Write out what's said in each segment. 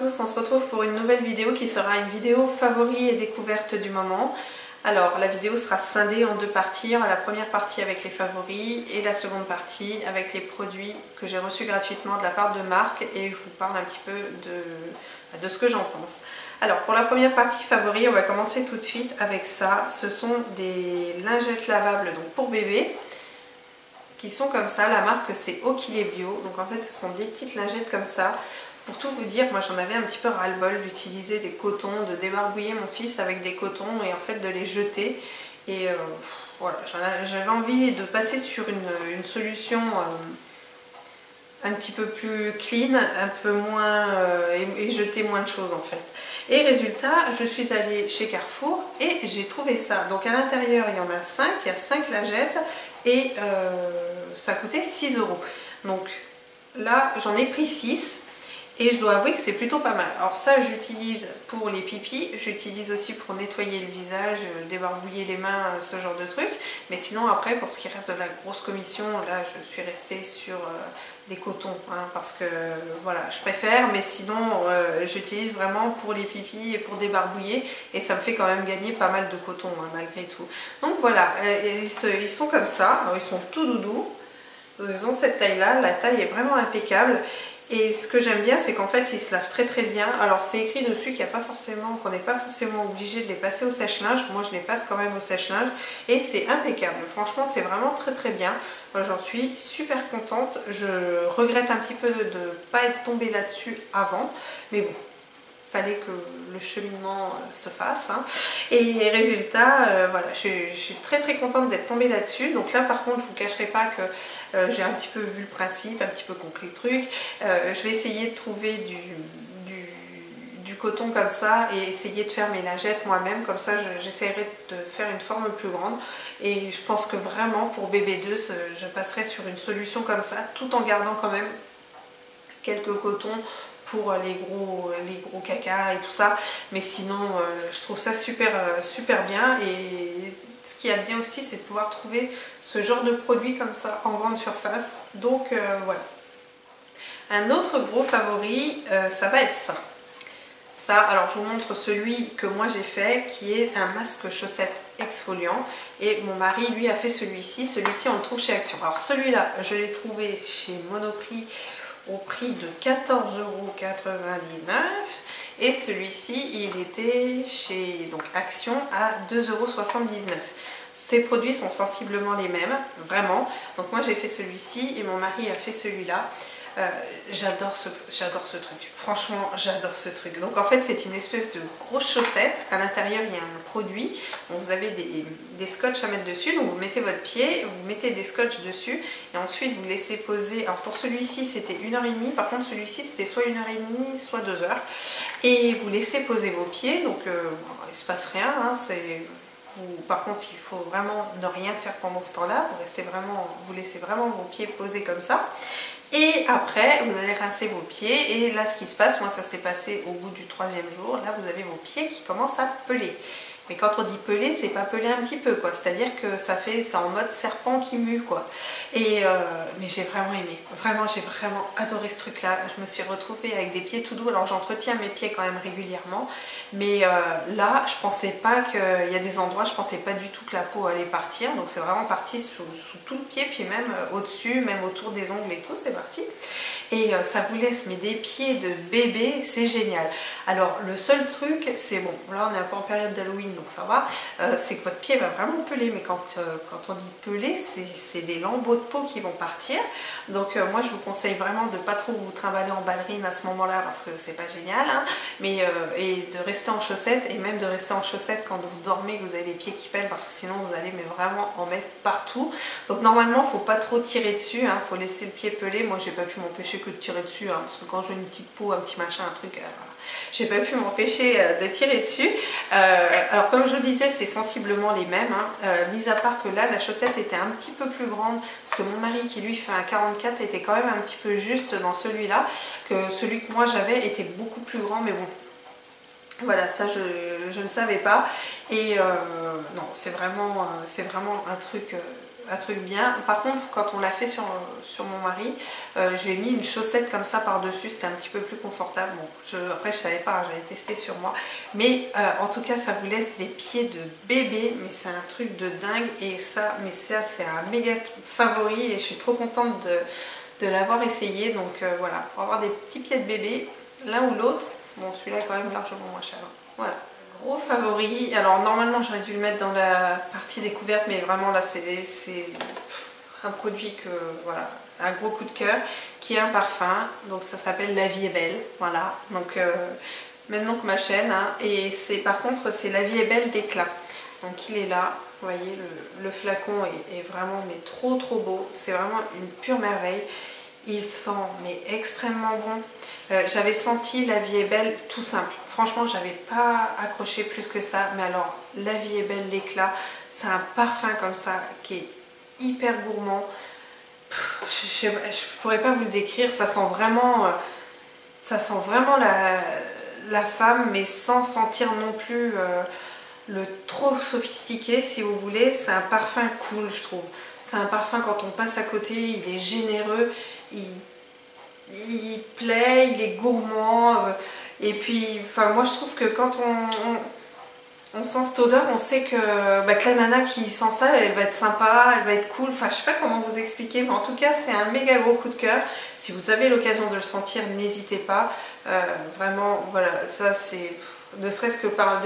tous, on se retrouve pour une nouvelle vidéo qui sera une vidéo favoris et découverte du moment. Alors la vidéo sera scindée en deux parties, la première partie avec les favoris et la seconde partie avec les produits que j'ai reçus gratuitement de la part de Marc et je vous parle un petit peu de ce que j'en pense. Alors pour la première partie favoris, on va commencer tout de suite avec ça. Ce sont des lingettes lavables donc pour bébé qui sont comme ça, la marque c'est Okilé Bio, donc en fait ce sont des petites lingettes comme ça. Pour tout vous dire, moi j'en avais un petit peu ras-le-bol d'utiliser des cotons, de débarbouiller mon fils avec des cotons et en fait de les jeter. Et voilà, j'avais envie de passer sur une solution un petit peu plus clean, un peu moins et jeter moins de choses en fait. Et résultat, je suis allée chez Carrefour et j'ai trouvé ça. Donc à l'intérieur il y en a 5, il y a 5 lingettes et ça coûtait 6 €. Donc là j'en ai pris 6. Et je dois avouer que c'est plutôt pas mal. Alors ça j'utilise pour les pipis, j'utilise aussi pour nettoyer le visage, débarbouiller les mains, ce genre de trucs. Mais sinon après pour ce qui reste de la grosse commission, là je suis restée sur des cotons. Hein, parce que voilà, je préfère, mais sinon j'utilise vraiment pour les pipis et pour débarbouiller. Et ça me fait quand même gagner pas mal de coton hein, malgré tout. Donc voilà, ils sont comme ça, alors, ils sont tout doudous. Ils ont cette taille là, la taille est vraiment impeccable. Et ce que j'aime bien, c'est qu'en fait, ils se lavent très très bien. Alors, c'est écrit dessus qu'on n'est pas forcément obligé de les passer au sèche-linge. Moi, je les passe quand même au sèche-linge. Et c'est impeccable. Franchement, c'est vraiment très très bien. J'en suis super contente. Je regrette un petit peu de ne pas être tombée là-dessus avant. Mais bon, fallait que le cheminement se fasse hein. Et résultat voilà, je suis très très contente d'être tombée là-dessus. Donc là par contre je vous cacherai pas que j'ai un petit peu vu le principe, un petit peu compris le truc. Je vais essayer de trouver du coton comme ça et essayer de faire mes lingettes moi-même, comme ça j'essaierai de faire une forme plus grande et je pense que vraiment pour bébé 2 je passerai sur une solution comme ça tout en gardant quand même quelques cotons pour les gros caca et tout ça, mais sinon je trouve ça super bien. Et ce qu'il y a de bien aussi, c'est de pouvoir trouver ce genre de produit comme ça en grande surface. Donc voilà. Un autre gros favori, ça va être ça. Alors je vous montre celui que moi j'ai fait, qui est un masque chaussette exfoliant, et mon mari lui a fait celui-ci on le trouve chez Action. Alors celui-là je l'ai trouvé chez Monoprix au prix de 14,99 € et celui-ci il était chez donc Action à 2,79 €. Ces produits sont sensiblement les mêmes, vraiment. Donc moi j'ai fait celui-ci et mon mari a fait celui-là. J'adore ce truc, franchement j'adore ce truc. Donc en fait c'est une espèce de grosse chaussette, à l'intérieur il y a un produit, donc vous avez des scotch à mettre dessus, donc vous mettez votre pied, vous mettez des scotch dessus et ensuite vous laissez poser. Alors pour celui-ci c'était 1h30, par contre celui-ci c'était soit 1h30 soit 2 heures, et vous laissez poser vos pieds, donc il ne se passe rien, hein, par contre il faut vraiment ne rien faire pendant ce temps-là, vous laissez vraiment vos pieds posés comme ça. Et après, vous allez rincer vos pieds et là ce qui se passe, moi ça s'est passé au bout du 3e jour, là vous avez vos pieds qui commencent à peler. Mais quand on dit peler, c'est pas peler un petit peu quoi, c'est-à-dire que c'est en mode serpent qui mue quoi. Et mais j'ai vraiment aimé, vraiment j'ai vraiment adoré ce truc là. Je me suis retrouvée avec des pieds tout doux. Alors j'entretiens mes pieds quand même régulièrement, mais là je pensais pas qu'il y a des endroits, je pensais pas du tout que la peau allait partir, donc c'est vraiment parti sous tout le pied, puis même au-dessus, même autour des ongles et tout, c'est parti. Et ça vous laisse mais des pieds de bébé, c'est génial. Alors le seul truc, c'est bon, là on est un peu en période d'Halloween donc ça va, c'est que votre pied va vraiment peler, mais quand on dit peler, c'est des lambeaux de peau qui vont partir. Donc moi je vous conseille vraiment de pas trop vous trimballer en ballerine à ce moment là parce que c'est pas génial hein, mais et de rester en chaussettes, et même de rester en chaussettes quand vous dormez, que vous avez les pieds qui pèlent, parce que sinon vous allez mais vraiment en mettre partout. Donc normalement faut pas trop tirer dessus, hein, faut laisser le pied peler. Moi j'ai pas pu m'empêcher que de tirer dessus hein, parce que quand j'ai une petite peau, un petit machin, un truc, voilà, j'ai pas pu m'empêcher de tirer dessus. Alors comme je vous disais, c'est sensiblement les mêmes hein, mis à part que là la chaussette était un petit peu plus grande, parce que mon mari qui lui fait un 44 était quand même un petit peu juste dans celui-là, que celui que moi j'avais était beaucoup plus grand, mais bon voilà, ça je ne savais pas. Et non, c'est vraiment un truc un truc bien. Par contre, quand on l'a fait sur mon mari, je lui ai mis une chaussette comme ça par-dessus, c'était un petit peu plus confortable. Bon, après je savais pas, j'avais testé sur moi. Mais en tout cas, ça vous laisse des pieds de bébé, mais c'est un truc de dingue. Et ça, c'est un méga favori et je suis trop contente de l'avoir essayé. Donc voilà, pour avoir des petits pieds de bébé, l'un ou l'autre, bon celui-là est quand même largement moins cher. Voilà. Gros favori, alors normalement j'aurais dû le mettre dans la partie découverte, mais vraiment là c'est un produit que, voilà, un gros coup de cœur, qui est un parfum, donc ça s'appelle La Vie est Belle, voilà, donc même nom que ma chaîne, hein, et par contre c'est La Vie est Belle d'éclat, donc il est là, vous voyez, le flacon est vraiment mais trop beau, c'est vraiment une pure merveille, il sent mais extrêmement bon. J'avais senti La Vie est Belle tout simple. Franchement, j'avais pas accroché plus que ça. Mais alors, La Vie est Belle, l'éclat, c'est un parfum comme ça qui est hyper gourmand. Je pourrais pas vous le décrire. Ça sent vraiment la femme, mais sans sentir non plus le trop sophistiqué, si vous voulez. C'est un parfum cool, je trouve. C'est un parfum, quand on passe à côté, il est généreux. Il plaît, il est gourmand, et puis enfin, moi je trouve que quand on sent cette odeur, on sait que la nana qui sent ça, elle va être sympa, elle va être cool, enfin je sais pas comment vous expliquer, mais en tout cas c'est un méga gros coup de cœur. Si vous avez l'occasion de le sentir, n'hésitez pas, vraiment voilà, ça c'est ne serait-ce que par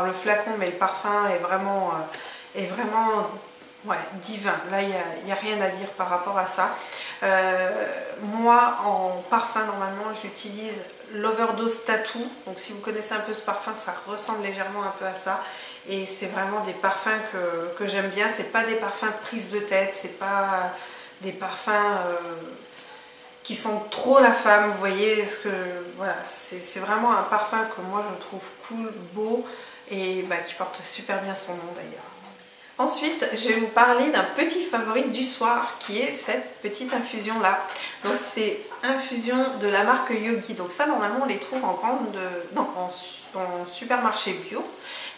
le flacon, mais le parfum est vraiment ouais, divin. Là, il n'y a rien à dire par rapport à ça. Moi, en parfum, normalement, j'utilise l'Overdose Tattoo. Donc, si vous connaissez un peu ce parfum, ça ressemble légèrement un peu à ça. Et c'est vraiment des parfums que j'aime bien. C'est pas des parfums prise de tête. C'est pas des parfums qui sentent trop la femme. Vous voyez, parce que voilà, c'est vraiment un parfum que moi, je trouve cool, beau et qui porte super bien son nom d'ailleurs. Ensuite, je vais vous parler d'un petit favori du soir qui est cette petite infusion là. Donc c'est infusion de la marque Yogi. Donc ça normalement on les trouve en en supermarché bio.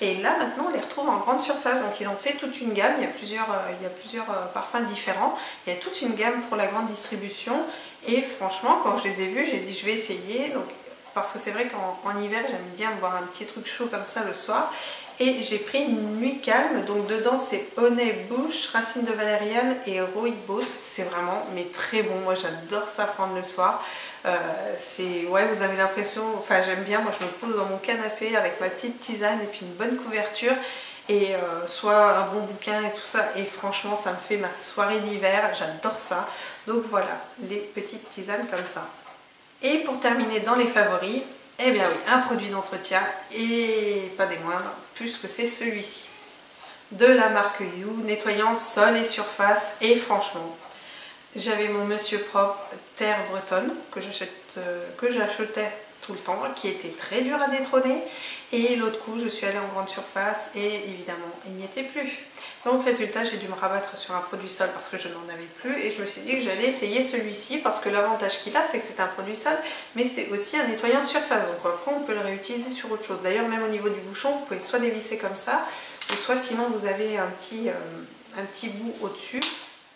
Et là maintenant on les retrouve en grande surface. Donc ils ont fait toute une gamme, il y a plusieurs parfums différents. Il y a toute une gamme pour la grande distribution. Et franchement quand je les ai vus, j'ai dit je vais essayer. Donc, parce que c'est vrai qu'en hiver j'aime bien boire un petit truc chaud comme ça le soir. Et j'ai pris une nuit calme, donc dedans c'est Honey Bush, Racine de Valériane et Rooibos. C'est vraiment mais très bon, moi j'adore ça prendre le soir. Ouais, vous avez l'impression, enfin j'aime bien, moi je me pose dans mon canapé avec ma petite tisane et puis une bonne couverture. Et soit un bon bouquin et tout ça, et franchement ça me fait ma soirée d'hiver, j'adore ça. Donc voilà, les petites tisanes comme ça. Et pour terminer dans les favoris, eh bien oui, un produit d'entretien et pas des moindres, puisque c'est celui-ci. De la marque You, nettoyant sol et surface. Et franchement, j'avais mon Monsieur Propre Terre Bretonne que j'achetais tout le temps, qui était très dur à détrôner. Et l'autre coup, je suis allée en grande surface et évidemment, il n'y était plus. Donc résultat, j'ai dû me rabattre sur un produit sol parce que je n'en avais plus. Et je me suis dit que j'allais essayer celui-ci parce que l'avantage qu'il a, c'est que c'est un produit sol, mais c'est aussi un nettoyant surface. Donc après, on peut le réutiliser sur autre chose. D'ailleurs, même au niveau du bouchon, vous pouvez soit dévisser comme ça, ou soit sinon vous avez un petit bout au-dessus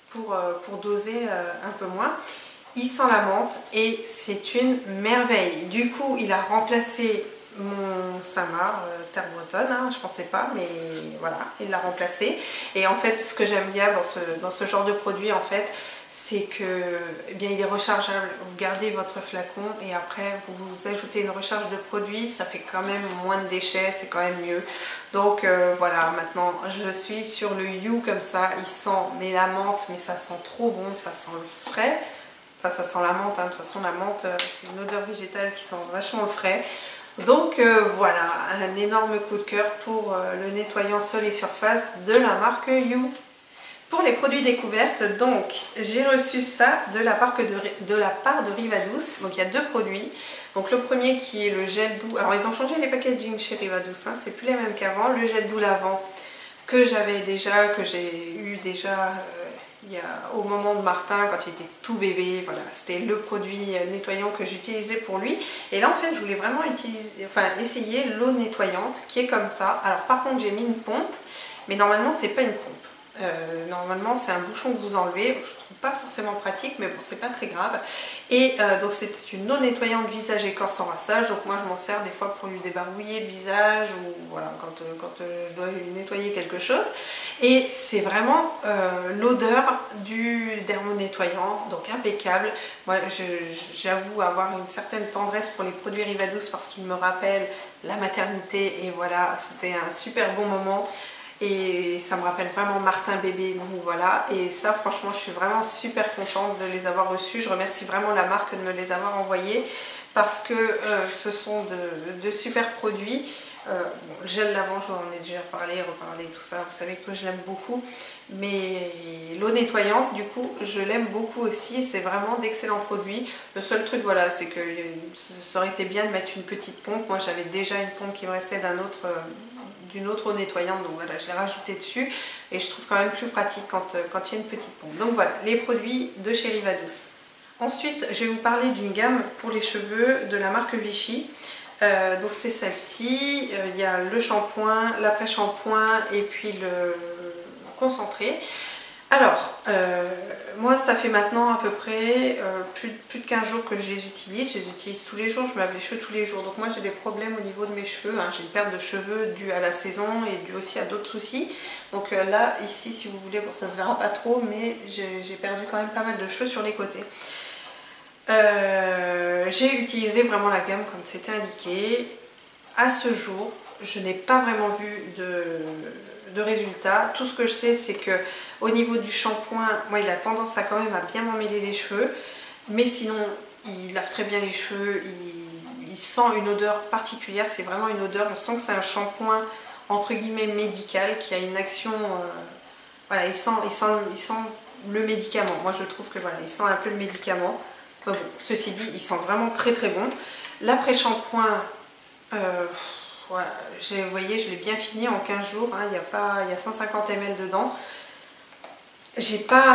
pour doser un peu moins. Il sent la menthe et c'est une merveille. Du coup, il a remplacé mon Saint-Marc Terre Bretonne, hein, je pensais pas, mais voilà, il l'a remplacé. Et en fait, ce que j'aime bien dans ce genre de produit, en fait, c'est que eh bien, il est rechargeable. Vous gardez votre flacon et après vous ajoutez une recharge de produit, ça fait quand même moins de déchets, c'est quand même mieux. Donc voilà, maintenant je suis sur le You comme ça, il sent mais la menthe, mais ça sent trop bon, ça sent le frais. Enfin, ça sent la menthe, hein. De toute façon la menthe c'est une odeur végétale qui sent vachement le frais. Donc voilà, un énorme coup de cœur pour le nettoyant sol et surface de la marque You. Pour les produits découvertes, donc j'ai reçu ça de la part de Rivadouce. Donc il y a deux produits. Donc le premier qui est le gel doux. Alors ils ont changé les packaging chez Rivadouce, hein, c'est plus les mêmes qu'avant. Le gel doux lavant que j'ai eu déjà au moment de Martin quand il était tout bébé. Voilà, c'était le produit nettoyant que j'utilisais pour lui. Et là en fait je voulais vraiment essayer l'eau nettoyante qui est comme ça. Alors par contre j'ai mis une pompe, mais normalement c'est pas une pompe. Normalement c'est un bouchon que vous enlevez, je trouve pas forcément pratique mais bon c'est pas très grave. Et donc c'est une eau nettoyante visage et corps sans rinçage, donc moi je m'en sers des fois pour lui débarouiller le visage ou voilà quand je dois lui nettoyer quelque chose. Et c'est vraiment l'odeur du dermo-nettoyant, donc impeccable. Moi j'avoue avoir une certaine tendresse pour les produits Rivadouce parce qu'ils me rappellent la maternité et voilà, c'était un super bon moment. Et ça me rappelle vraiment Martin bébé, donc voilà. Et ça franchement je suis vraiment super contente de les avoir reçus. Je remercie vraiment la marque de me les avoir envoyés parce que ce sont de super produits. Bon, le gel lavant, j'en ai déjà parlé, reparlé, tout ça, vous savez que je l'aime beaucoup. Mais l'eau nettoyante, du coup, je l'aime beaucoup aussi. C'est vraiment d'excellents produits. Le seul truc, voilà, c'est que ça aurait été bien de mettre une petite pompe. Moi, j'avais déjà une pompe qui me restait d'une autre eau nettoyante, donc voilà, je l'ai rajouté dessus et je trouve quand même plus pratique quand il y a une petite pompe. Donc voilà, les produits de chez Rivadouce. Ensuite, je vais vous parler d'une gamme pour les cheveux de la marque Vichy. Donc c'est celle-ci, il y a le shampoing, l'après-shampoing et puis le concentré. Alors, moi ça fait maintenant à peu près plus de 15 jours que je les utilise tous les jours, je me lave les cheveux tous les jours, donc moi j'ai des problèmes au niveau de mes cheveux, hein. J'ai une perte de cheveux due à la saison et due aussi à d'autres soucis, donc là ici si vous voulez, bon ça se verra pas trop, mais j'ai perdu quand même pas mal de cheveux sur les côtés. J'ai utilisé vraiment la gamme comme c'était indiqué. À ce jour, je n'ai pas vraiment vu de résultats. Tout ce que je sais, c'est que au niveau du shampoing, moi, il a tendance à quand même à bien m'emmêler les cheveux. Mais sinon, il lave très bien les cheveux. Il sent une odeur particulière. C'est vraiment une odeur. On sent que c'est un shampoing entre guillemets médical qui a une action. Voilà, il sent le médicament. Moi, je trouve que voilà, il sent un peu le médicament. Bon, ceci dit, il sent vraiment très très bon. L'après-shampoing, voilà, vous voyez, je l'ai bien fini en 15 jours. Hein, il y a 150 ml dedans.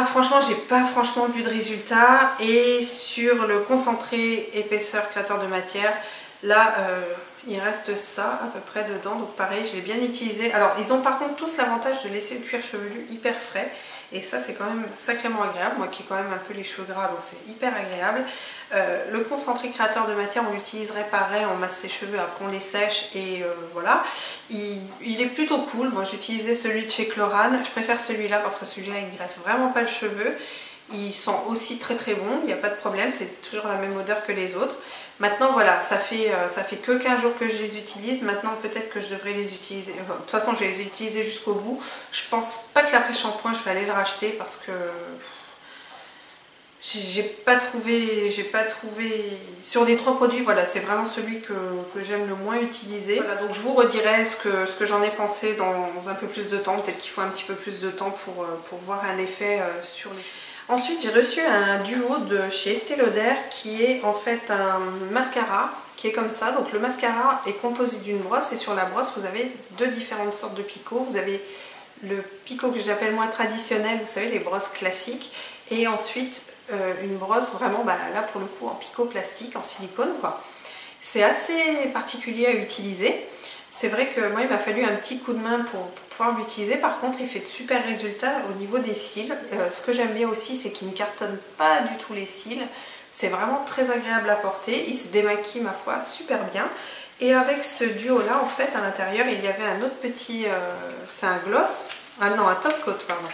Franchement, j'ai pas franchement vu de résultat. Et sur le concentré épaisseur créateur de matière, là, il reste ça à peu près dedans. Donc pareil, je l'ai bien utilisé. Alors, ils ont par contre tous l'avantage de laisser le cuir chevelu hyper frais. Et ça, c'est quand même sacrément agréable. Moi qui ai quand même un peu les cheveux gras, donc c'est hyper agréable. Le concentré créateur de matière, on l'utiliserait pareil, on masse ses cheveux, après on les sèche et voilà. Il est plutôt cool. Moi j'utilisais celui de chez Chlorane. Je préfère celui-là parce que celui-là, il ne graisse vraiment pas le cheveu. Il sent aussi très très bon, il n'y a pas de problème, c'est toujours la même odeur que les autres. Maintenant voilà, ça fait que 15 jours que je les utilise, maintenant peut-être que je devrais les utiliser, enfin, de toute façon je vais les utiliser jusqu'au bout. Je pense pas que l'après-shampoing je vais aller le racheter parce que j'ai pas trouvé, sur les 3 produits, voilà, c'est vraiment celui que j'aime le moins utiliser. Voilà, donc je vous redirai ce que j'en ai pensé dans un peu plus de temps, peut-être qu'il faut un petit peu plus de temps pour voir un effet sur les cheveux. Ensuite, j'ai reçu un duo de chez Estée Lauder qui est en fait un mascara qui est comme ça. Donc le mascara est composé d'une brosse et sur la brosse, vous avez 2 différentes sortes de picots. Vous avez le picot que j'appelle moi traditionnel, vous savez, les brosses classiques. Et ensuite, une brosse vraiment, bah, là pour le coup, en picot plastique, en silicone, quoi. C'est assez particulier à utiliser. C'est vrai que moi, il m'a fallu un petit coup de main pour pouvoir l'utiliser. Par contre, il fait de super résultats au niveau des cils. Ce que j'aime bien aussi, c'est qu'il ne cartonne pas du tout les cils. C'est vraiment très agréable à porter. Il se démaquille, ma foi, super bien. Et avec ce duo-là, en fait, à l'intérieur, il y avait un autre petit... c'est un gloss. Ah non, un top coat, pardon.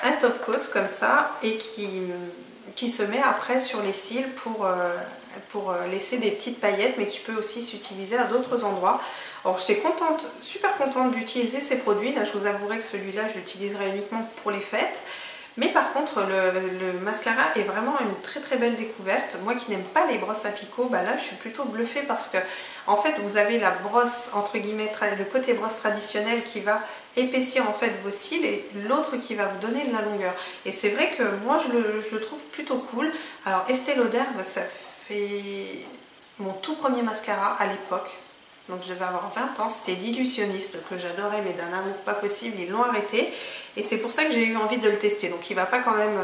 Un top coat comme ça, et qui se met après sur les cils pour laisser des petites paillettes, mais qui peut aussi s'utiliser à d'autres endroits. Alors j'étais contente, super contente d'utiliser ces produits. Là je vous avouerai que celui-là je l'utiliserai uniquement pour les fêtes. Mais par contre le mascara est vraiment une très très belle découverte. Moi qui n'aime pas les brosses à picot, bah là je suis plutôt bluffée parce que en fait vous avez la brosse entre guillemets, le côté brosse traditionnel qui va épaissir en fait vos cils et l'autre qui va vous donner de la longueur. Et c'est vrai que moi je le trouve plutôt cool. Alors Estée Lauder, ça fait mon tout premier mascara à l'époque. Donc je devais avoir 20 ans, c'était l'illusionniste que j'adorais mais d'un amour pas possible, ils l'ont arrêté et c'est pour ça que j'ai eu envie de le tester. Donc il va pas quand même,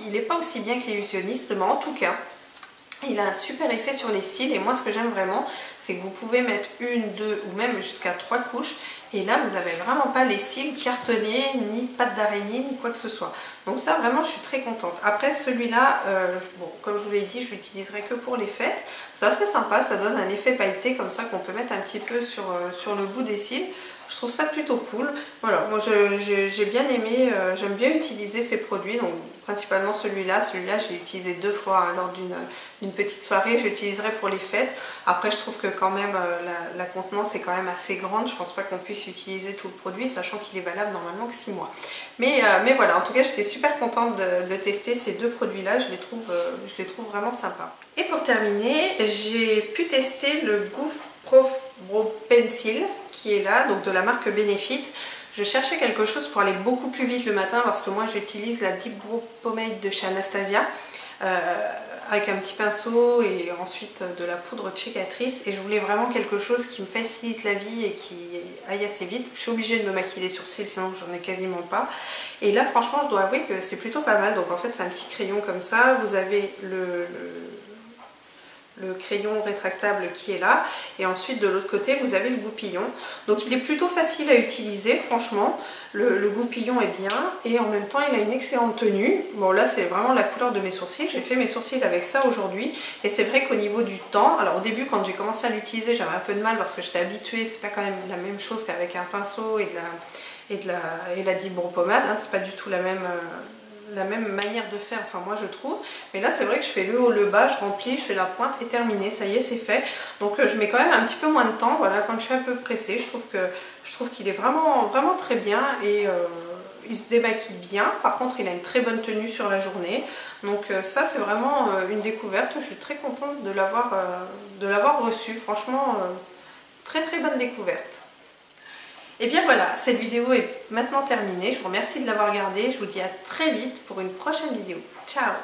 il n'est pas aussi bien que l'illusionniste, mais en tout cas Il a un super effet sur les cils et moi ce que j'aime vraiment c'est que vous pouvez mettre une, deux ou même jusqu'à 3 couches et là vous n'avez vraiment pas les cils cartonnés, ni pattes d'araignée, ni quoi que ce soit. Donc ça vraiment je suis très contente. Après celui-là, bon, comme je vous l'ai dit, je l'utiliserai que pour les fêtes. C'est assez sympa, ça donne un effet pailleté comme ça qu'on peut mettre un petit peu sur le bout des cils. Je trouve ça plutôt cool. Voilà, moi j'ai bien aimé, j'aime bien utiliser ces produits, donc principalement celui-là. Celui-là, je l'ai utilisé 2 fois hein, lors d'une petite soirée. Je l'utiliserai pour les fêtes. Après, je trouve que quand même la contenance est quand même assez grande. Je pense pas qu'on puisse utiliser tout le produit, sachant qu'il est valable normalement que 6 mois. Mais voilà, en tout cas, j'étais super contente de tester ces 2 produits-là. Je les trouve vraiment sympas. Et pour terminer, j'ai pu tester le Goof Pro Pencil qui est là, donc de la marque Benefit. Je cherchais quelque chose pour aller beaucoup plus vite le matin parce que moi j'utilise la Deep Brow Pomade de chez Anastasia avec un petit pinceau et ensuite de la poudre cicatrice et je voulais vraiment quelque chose qui me facilite la vie et qui aille assez vite. Je suis obligée de me maquiller les sourcils sinon j'en ai quasiment pas et là franchement je dois avouer que c'est plutôt pas mal. Donc en fait c'est un petit crayon comme ça, vous avez le crayon rétractable qui est là et ensuite de l'autre côté vous avez le goupillon, donc il est plutôt facile à utiliser franchement. Le goupillon est bien et en même temps il a une excellente tenue. Bon là c'est vraiment la couleur de mes sourcils, j'ai fait mes sourcils avec ça aujourd'hui et c'est vrai qu'au niveau du temps, alors au début quand j'ai commencé à l'utiliser j'avais un peu de mal parce que j'étais habituée, c'est pas quand même la même chose qu'avec un pinceau et la Deep Brow Pomade hein, c'est pas du tout la même manière de faire, enfin moi je trouve, mais là c'est vrai que je fais le haut, le bas, je remplis, je fais la pointe et terminé, ça y est c'est fait. Donc je mets quand même un petit peu moins de temps, voilà, quand je suis un peu pressée, je trouve qu'il est vraiment très bien et il se démaquille bien. Par contre il a une très bonne tenue sur la journée, donc ça c'est vraiment une découverte, je suis très contente de l'avoir reçu, franchement très bonne découverte. Et bien voilà, cette vidéo est maintenant terminée. Je vous remercie de l'avoir regardée. Je vous dis à très vite pour une prochaine vidéo. Ciao!